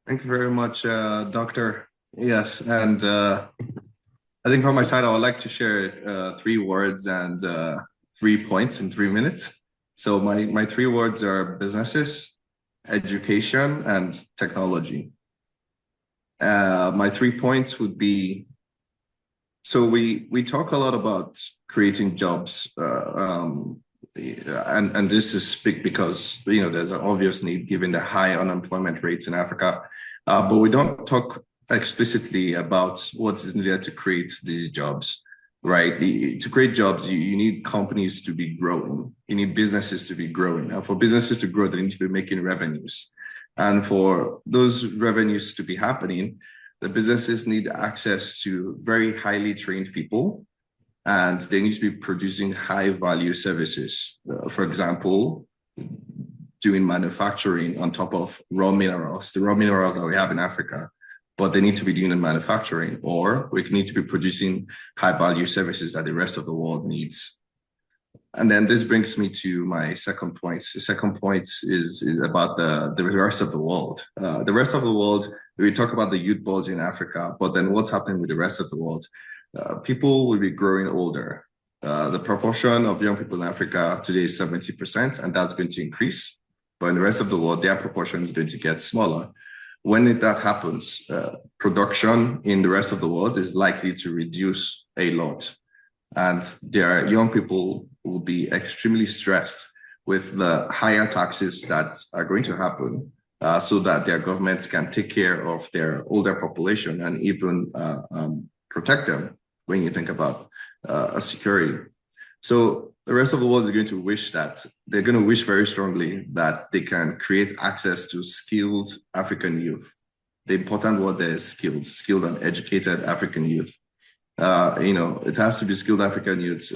Thank you very much, Doctor. Yes, and I think from my side, I would like to share three words and 3 points in 3 minutes. So my three words are businesses, education, and technology. My 3 points would be, so we talk a lot about creating jobs, and this is big because there's an obvious need given the high unemployment rates in Africa, but we don't talk explicitly about what is needed to create these jobs, right? To create jobs, you need companies to be growing, you need businesses to be growing, and for businesses to grow, they need to be making revenues, and for those revenues to be happening, the businesses need access to very highly trained people, and they need to be producing high value services. For example, doing manufacturing on top of raw minerals, the raw minerals that we have in Africa, but they need to be doing the manufacturing, or we need to be producing high value services that the rest of the world needs. And then this brings me to my second point. The second point is about the rest of the world. The rest of the world, we talk about the youth bulge in Africa, but then what's happening with the rest of the world? People will be growing older. The proportion of young people in Africa today is 70%, and that's going to increase. But in the rest of the world, their proportion is going to get smaller. When that happens, production in the rest of the world is likely to reduce a lot. And their young people will be extremely stressed with the higher taxes that are going to happen, so that their governments can take care of their older population and even protect them when you think about security. So the rest of the world is going to wish that they're going to wish very strongly that they can create access to skilled African youth. The important word there is skilled and educated African youth. It has to be skilled African youths.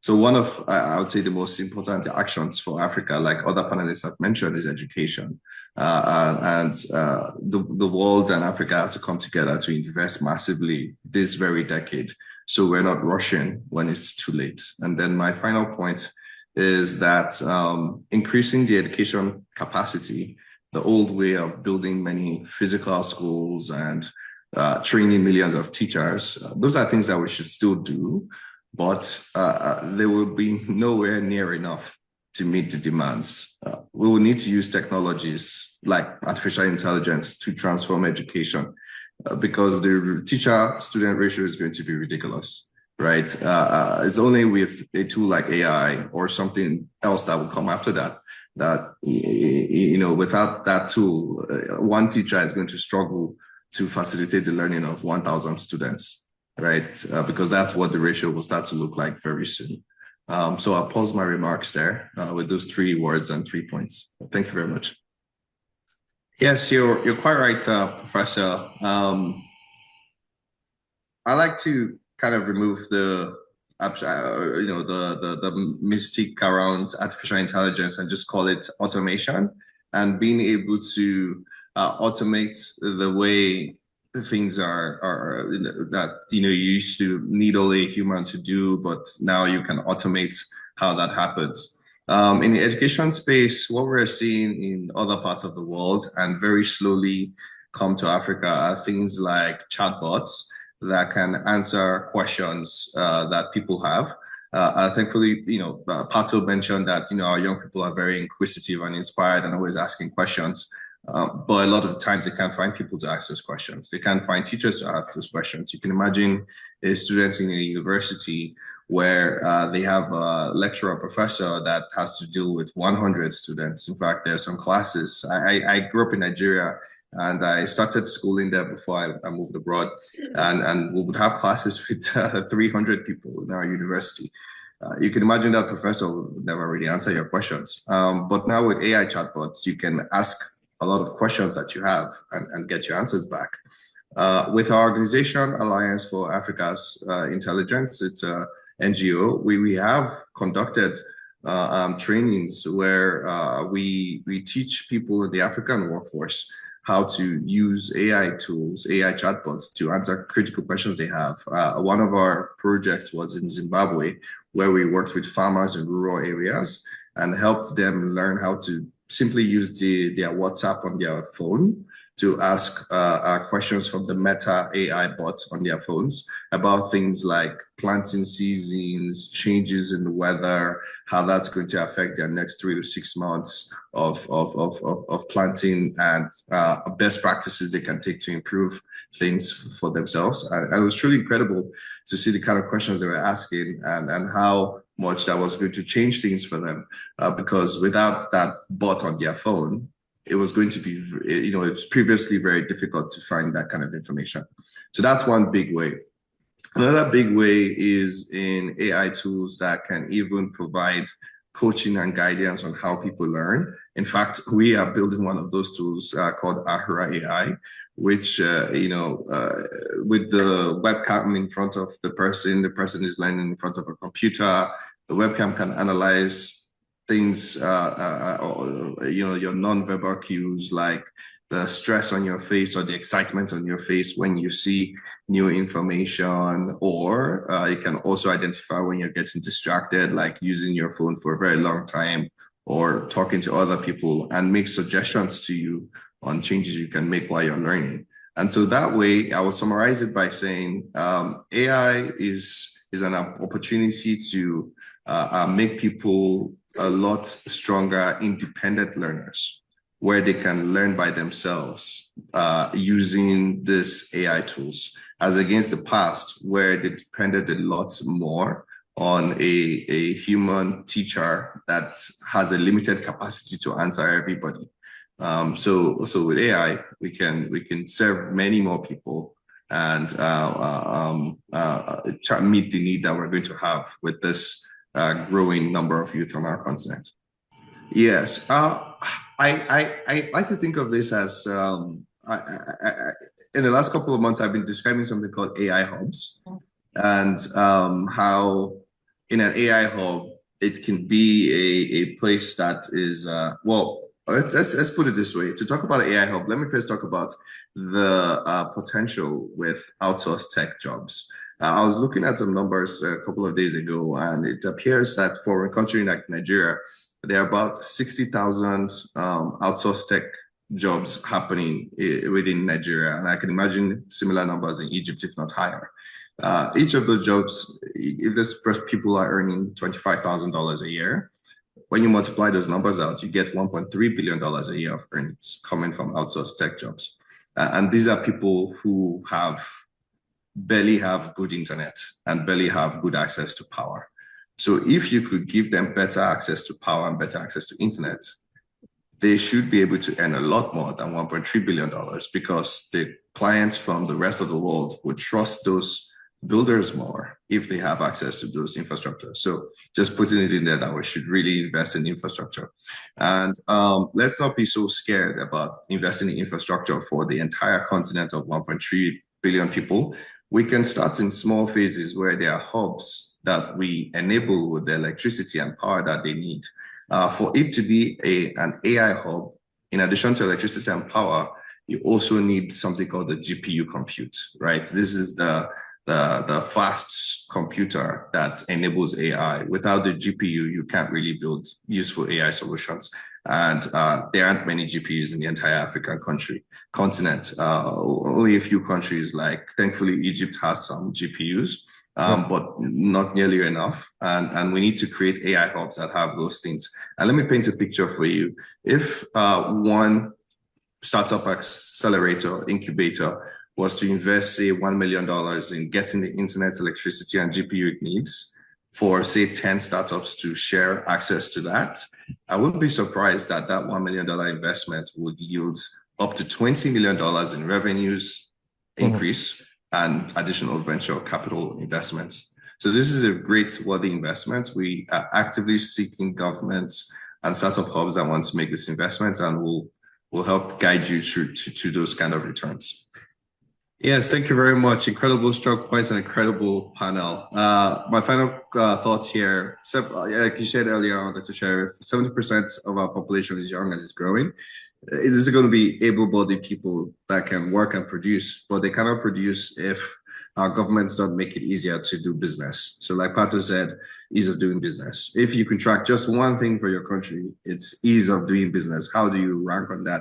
So one of, I would say, the most important actions for Africa, like other panelists have mentioned, is education. The world and Africa has to come together to invest massively this very decade. So we're not rushing when it's too late. And then my final point is that increasing the education capacity, the old way of building many physical schools and training millions of teachers, those are things that we should still do, but they will be nowhere near enough to meet the demands. We will need to use technologies like artificial intelligence to transform education, because the teacher-student ratio is going to be ridiculous, right? It's only with a tool like AI or something else that will come after that, without that tool, one teacher is going to struggle to facilitate the learning of 1,000 students, right? Because that's what the ratio will start to look like very soon. So I'll pause my remarks there with those three words and 3 points. Thank you very much. Yes, you're quite right, Professor. I like to kind of remove the mystique around artificial intelligence and just call it automation, and being able to automate the way things are that you used to need only a human to do, but now you can automate how that happens. In the education space, what we're seeing in other parts of the world and very slowly come to Africa are things like chatbots that can answer questions that people have. Thankfully, Pato mentioned that our young people are very inquisitive and inspired and always asking questions. But a lot of the times they can't find people to ask those questions. They can't find teachers to ask those questions. You can imagine a student in a university where they have a lecturer or professor that has to deal with 100 students. In fact, there are some classes. I grew up in Nigeria, and I started schooling there before I moved abroad. And we would have classes with 300 people in our university. You can imagine that professor would never really answer your questions. But now with AI chatbots, you can ask a lot of questions that you have and get your answers back. With our organization, Alliance for Africa's Intelligence, it's a NGO, we have conducted trainings where we teach people in the African workforce how to use AI tools, AI chatbots to answer critical questions they have. One of our projects was in Zimbabwe, where we worked with farmers in rural areas and helped them learn how to simply use their WhatsApp on their phone to ask questions from the Meta AI bots on their phones about things like planting seasons, changes in the weather, how that's going to affect their next 3 to 6 months of planting, and best practices they can take to improve things for themselves. And it was truly incredible to see the kind of questions they were asking, and how much that was going to change things for them. Because without that bot on their phone, it was going to be, it was previously very difficult to find that kind of information. So that's one big way. Another big way is in AI tools that can even provide coaching and guidance on how people learn. In fact, we are building one of those tools called Ahura AI, which, with the webcam in front of the person is learning in front of a computer. The webcam can analyze things, your non-verbal cues, like the stress on your face or the excitement on your face when you see new information, or it can also identify when you're getting distracted, like using your phone for a very long time or talking to other people, and make suggestions to you on changes you can make while you're learning. And so that way, I will summarize it by saying AI is an opportunity to make people a lot stronger, independent learners, where they can learn by themselves using these AI tools, as against the past, where they depended a lot more on a human teacher that has a limited capacity to answer everybody. So with AI, we can serve many more people and meet the need that we're going to have with this growing number of youth on our continent. Yes, I like to think of this as in the last couple of months, I've been describing something called AI hubs, and how in an AI hub it can be a place that is well. Let's put it this way. To talk about an AI hub, let me first talk about the potential with outsourced tech jobs. I was looking at some numbers a couple of days ago, and it appears that for a country like Nigeria, there are about 60,000 outsourced tech jobs happening within Nigeria. And I can imagine similar numbers in Egypt, if not higher. Each of those jobs, if these first people are earning $25,000 a year, when you multiply those numbers out, you get $1.3 billion a year of earnings coming from outsourced tech jobs. And these are people who barely have good internet and barely have good access to power. So if you could give them better access to power and better access to internet, they should be able to earn a lot more than $1.3 billion, because the clients from the rest of the world would trust those builders more if they have access to those infrastructure. So just putting it in there that we should really invest in infrastructure. And let's not be so scared about investing in infrastructure for the entire continent of 1.3 billion people. We can start in small phases where there are hubs that we enable with the electricity and power that they need. For it to be an AI hub, in addition to electricity and power, you also need something called the GPU compute, right? This is the fast computer that enables AI. Without the GPU, you can't really build useful AI solutions. And there aren't many GPUs in the entire African continent. Only a few countries, like thankfully Egypt has some GPUs, but not nearly enough. And we need to create AI hubs that have those things. And let me paint a picture for you. If one startup accelerator incubator was to invest, say, $1 million in getting the internet, electricity, and GPU it needs for, say, 10 startups to share access to that, I wouldn't be surprised that that $1 million investment would yield up to $20 million in revenues increase and additional venture capital investments. So this is a great, worthy investment. We are actively seeking governments and startup hubs that want to make this investment, and we'll help guide you through to those kind of returns. Yes, thank you very much. Incredible strong points and incredible panel. My final thoughts here. Like you said earlier on, Dr. Sheriff, 70% of our population is young and is growing. It is going to be able-bodied people that can work and produce, but they cannot produce if our governments don't make it easier to do business. So like Pato said, ease of doing business. If you can track just one thing for your country, it's ease of doing business. How do you rank on that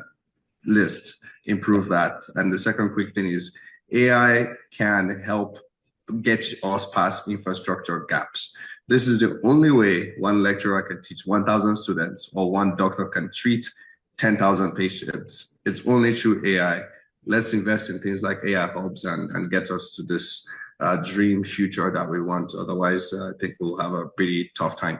list? Improve that. And the second quick thing is AI can help get us past infrastructure gaps. This is the only way one lecturer can teach 1,000 students or one doctor can treat 10,000 patients. It's only through AI. Let's invest in things like AI hubs and get us to this dream future that we want. Otherwise, I think we'll have a pretty tough time.